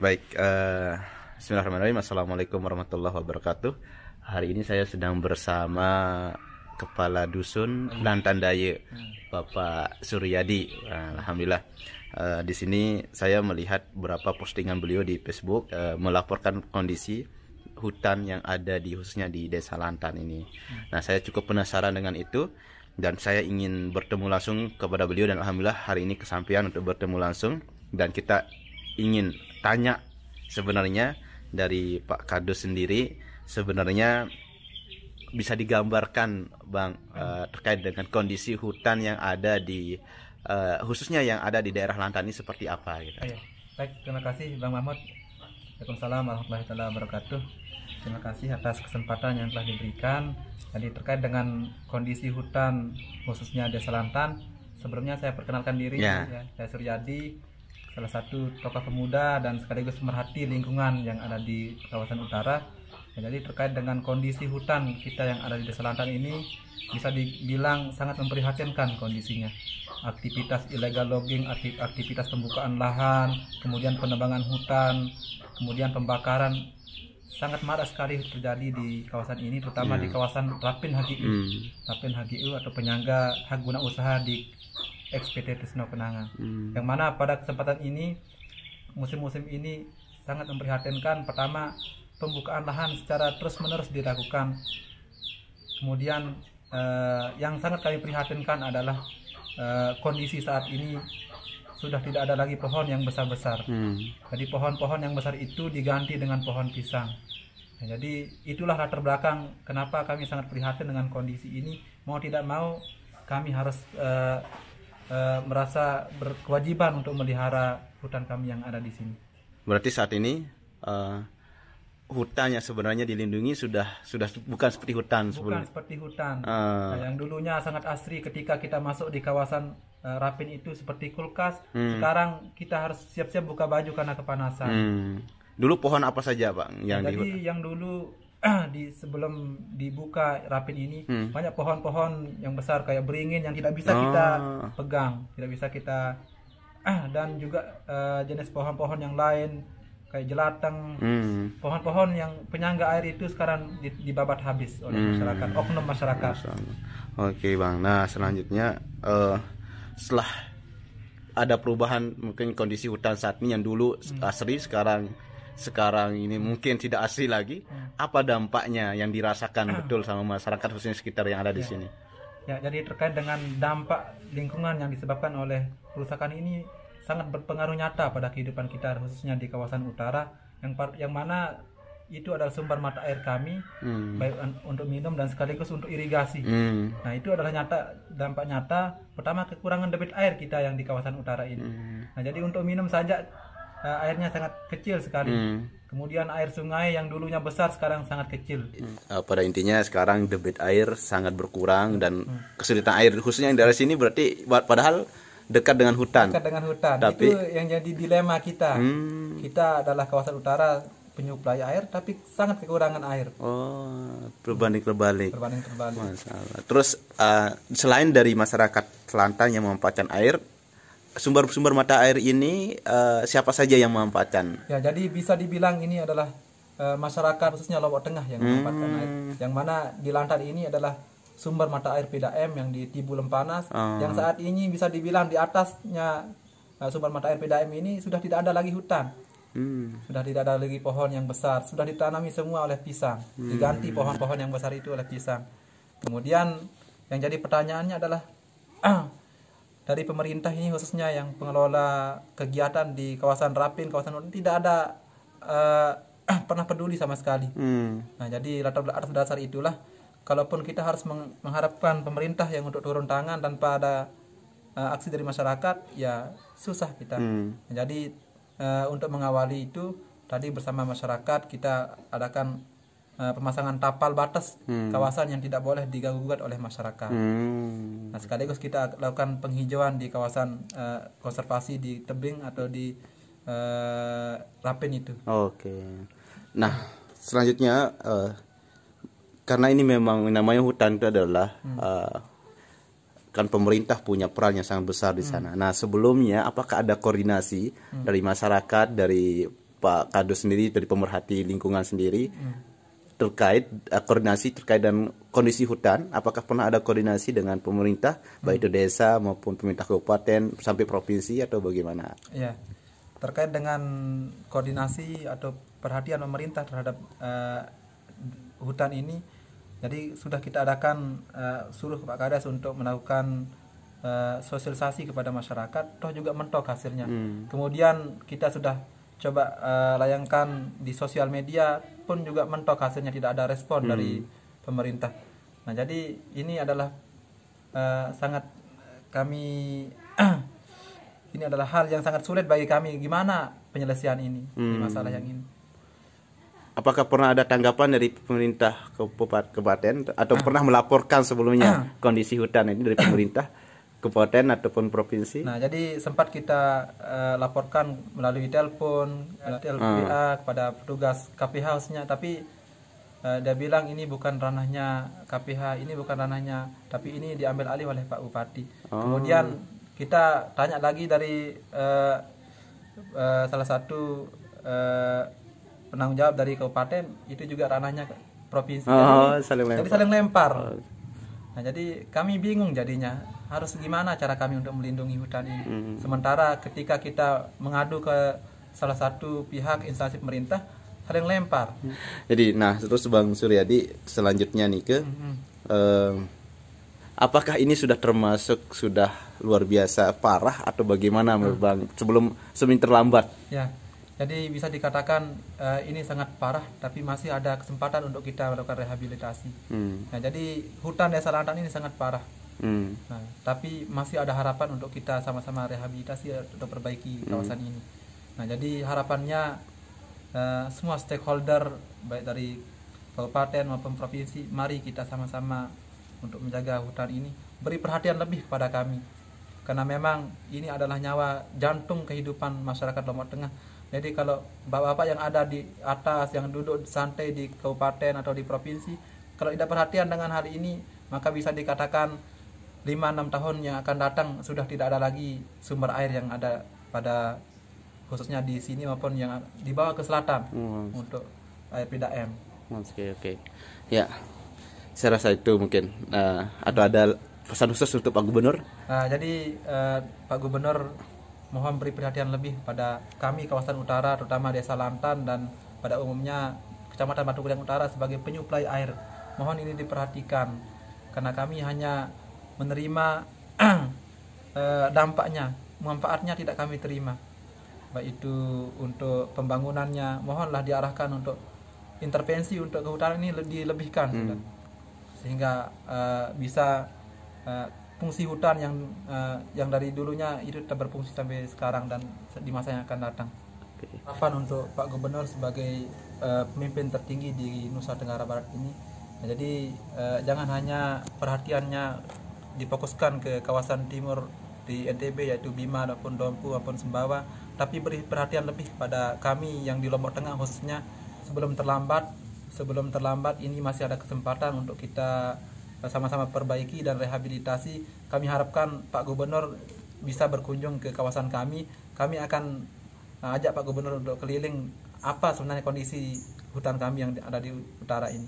Baik, bismillahirrahmanirrahim. Assalamualaikum warahmatullahi wabarakatuh. Hari ini saya sedang bersama Kepala Dusun Lantan Daya, Bapak Suryadi. Alhamdulillah. Di sini saya melihat beberapa postingan beliau di Facebook melaporkan kondisi hutan yang ada khususnya di Desa Lantan ini. Nah, saya cukup penasaran dengan itu dan saya ingin bertemu langsung kepada beliau, dan alhamdulillah hari ini kesampaian untuk bertemu langsung, dan kita ingin tanya sebenarnya dari Pak Kadus sendiri, sebenarnya bisa digambarkan Bang terkait dengan kondisi hutan yang ada di khususnya yang ada di daerah Lantan ini seperti apa gitu. Baik, terima kasih Bang Mahmud. Waalaikumsalam warahmatullahi wabarakatuh. Terima kasih atas kesempatan yang telah diberikan. Jadi terkait dengan kondisi hutan khususnya Desa Lantan, sebelumnya saya perkenalkan diri, saya Suryadi, salah satu tokoh pemuda dan sekaligus pemerhati lingkungan yang ada di kawasan utara. Jadi terkait dengan kondisi hutan kita yang ada di Desa Lantan ini, bisa dibilang sangat memprihatinkan kondisinya. Aktivitas illegal logging, aktivitas pembukaan lahan, kemudian penebangan hutan, kemudian pembakaran sangat marak sekali terjadi di kawasan ini, terutama di kawasan Rapin HGU. Rapin HGU atau penyangga hak guna usaha di XPT Trisno Kenangan. Yang mana pada kesempatan ini, musim-musim ini sangat memprihatinkan. Pertama, pembukaan lahan secara terus-menerus dilakukan. Kemudian yang sangat kami prihatinkan adalah kondisi saat ini sudah tidak ada lagi pohon yang besar-besar. Jadi pohon-pohon yang besar itu diganti dengan pohon pisang. Nah, jadi itulah latar belakang kenapa kami sangat prihatin dengan kondisi ini. Mau tidak mau kami harus merasa berkewajiban untuk memelihara hutan kami yang ada di sini. Berarti saat ini hutan yang sebenarnya dilindungi sudah bukan seperti hutan sebelumnya. Bukan seperti hutan. Nah, yang dulunya sangat asri ketika kita masuk di kawasan Rapin itu seperti kulkas. Sekarang kita harus siap-siap buka baju karena kepanasan. Dulu pohon apa saja Pak yang yang dulu sebelum dibuka Rapin ini banyak pohon-pohon yang besar kayak beringin yang tidak bisa kita pegang, tidak bisa kita dan juga jenis pohon-pohon yang lain kayak jelatang, pohon-pohon yang penyangga air itu sekarang dibabat habis oleh masyarakat, oknum masyarakat. Oke Bang, nah selanjutnya setelah ada perubahan mungkin kondisi hutan saat ini yang dulu asri, sekarang ini mungkin tidak asli lagi, apa dampaknya yang dirasakan betul sama masyarakat khususnya sekitar yang ada di sini? Ya, jadi terkait dengan dampak lingkungan yang disebabkan oleh kerusakan ini sangat berpengaruh nyata pada kehidupan kita khususnya di kawasan utara yang mana itu adalah sumber mata air kami, baik untuk minum dan sekaligus untuk irigasi. Nah, itu adalah dampak nyata. Pertama, kekurangan debit air kita yang di kawasan utara ini. Nah, jadi untuk minum saja airnya sangat kecil sekali. Kemudian air sungai yang dulunya besar sekarang sangat kecil. Pada intinya sekarang debit air sangat berkurang dan kesulitan air khususnya yang dari sini berarti padahal dekat dengan hutan. Dekat dengan hutan. Tapi itu yang jadi dilema kita. Kita adalah kawasan utara penyuplai air tapi sangat kekurangan air. Berbanding-terbalik. Masalah. Terus selain dari masyarakat Lantan yang memanfaatkan air, sumber-sumber mata air ini siapa saja yang memanfaatkan? Ya, jadi bisa dibilang ini adalah masyarakat khususnya Lombok Tengah yang memanfaatkan air. Yang mana di Lantan ini adalah sumber mata air PDAM yang di Tibu Lempanas, yang saat ini bisa dibilang di atasnya sumber mata air PDAM ini sudah tidak ada lagi hutan. Sudah tidak ada lagi pohon yang besar, sudah ditanami semua oleh pisang, diganti pohon-pohon yang besar itu oleh pisang. Kemudian yang jadi pertanyaannya adalah dari pemerintah ini khususnya yang pengelola kegiatan di kawasan Rapin, kawasan tidak ada pernah peduli sama sekali. Nah, jadi atas dasar itulah, kalaupun kita harus mengharapkan pemerintah yang untuk turun tangan tanpa ada aksi dari masyarakat, ya susah kita. Nah, jadi untuk mengawali itu tadi bersama masyarakat kita adakan pemasangan tapal batas kawasan yang tidak boleh diganggu-gugat oleh masyarakat. Nah, sekaligus kita lakukan penghijauan di kawasan konservasi di tebing atau di Rapin itu. Oke. Nah, selanjutnya karena ini memang namanya hutan itu adalah kan pemerintah punya peran yang sangat besar di sana. Nah, sebelumnya apakah ada koordinasi dari masyarakat, dari Pak Kadus sendiri dari pemerhati lingkungan sendiri terkait koordinasi terkait dengan kondisi hutan, apakah pernah ada koordinasi dengan pemerintah baik itu desa maupun pemerintah kabupaten sampai provinsi atau bagaimana? Ya, terkait dengan koordinasi atau perhatian pemerintah terhadap hutan ini, jadi sudah kita adakan suruh Pak Kades untuk melakukan sosialisasi kepada masyarakat, toh juga mentok hasilnya. Kemudian kita sudah coba layangkan di sosial media, pun juga mentok hasilnya, tidak ada respon dari pemerintah. Nah, jadi ini adalah sangat kami ini adalah hal yang sangat sulit bagi kami, gimana penyelesaian ini di masalah yang ini. Apakah pernah ada tanggapan dari pemerintah kabupaten atau pernah melaporkan sebelumnya kondisi hutan ini dari pemerintah kabupaten ataupun provinsi? Nah, jadi sempat kita laporkan melalui telepon, WA kepada petugas KPH khususnya, tapi dia bilang ini bukan ranahnya KPH, ini bukan ranahnya, tapi ini diambil alih oleh Pak Bupati. Kemudian kita tanya lagi dari salah satu penanggung jawab dari kabupaten, itu juga ranahnya provinsi. Jadi saling lempar. Nah, jadi kami bingung jadinya, harus gimana cara kami untuk melindungi hutan ini. Sementara ketika kita mengadu ke salah satu pihak instansi pemerintah, saling lempar. Jadi, nah terus Bang Suryadi, selanjutnya nih ke apakah ini sudah termasuk sudah luar biasa parah atau bagaimana Bang, sebelum terlambat? Ya. Jadi bisa dikatakan ini sangat parah, tapi masih ada kesempatan untuk kita melakukan rehabilitasi. Nah, jadi hutan Desa Lantan ini sangat parah. Nah, tapi masih ada harapan untuk kita sama-sama rehabilitasi untuk perbaiki kawasan ini. Nah, jadi harapannya semua stakeholder baik dari kabupaten maupun provinsi, mari kita sama-sama untuk menjaga hutan ini, beri perhatian lebih kepada kami, karena memang ini adalah nyawa jantung kehidupan masyarakat Lombok Tengah. Jadi kalau bapak-bapak yang ada di atas, yang duduk santai di kabupaten atau di provinsi, kalau tidak perhatian dengan hal ini, maka bisa dikatakan 5-6 tahun yang akan datang sudah tidak ada lagi sumber air yang ada pada khususnya di sini maupun yang dibawa ke selatan untuk air PDAM. Oke. Ya, saya rasa itu mungkin atau ada pesan khusus untuk Pak Gubernur? Jadi Pak Gubernur mohon beri perhatian lebih pada kami kawasan utara, terutama Desa Lantan dan pada umumnya Kecamatan Batu Gudang Utara sebagai penyuplai air. Mohon ini diperhatikan, karena kami hanya menerima dampaknya, manfaatnya tidak kami terima. Baik itu untuk pembangunannya, mohonlah diarahkan untuk intervensi untuk kehutanan ini dilebihkan, sehingga bisa fungsi hutan yang dari dulunya itu tetap berfungsi sampai sekarang dan di masa yang akan datang. Harapan untuk Pak Gubernur sebagai pemimpin tertinggi di Nusa Tenggara Barat ini, jadi jangan hanya perhatiannya difokuskan ke kawasan timur di NTB yaitu Bima maupun Dompu maupun Sumbawa, tapi beri perhatian lebih pada kami yang di Lombok Tengah khususnya. Sebelum terlambat ini masih ada kesempatan untuk kita sama-sama perbaiki dan rehabilitasi. Kami harapkan Pak Gubernur bisa berkunjung ke kawasan kami. Kami akan ajak Pak Gubernur untuk keliling apa sebenarnya kondisi hutan kami yang ada di utara ini.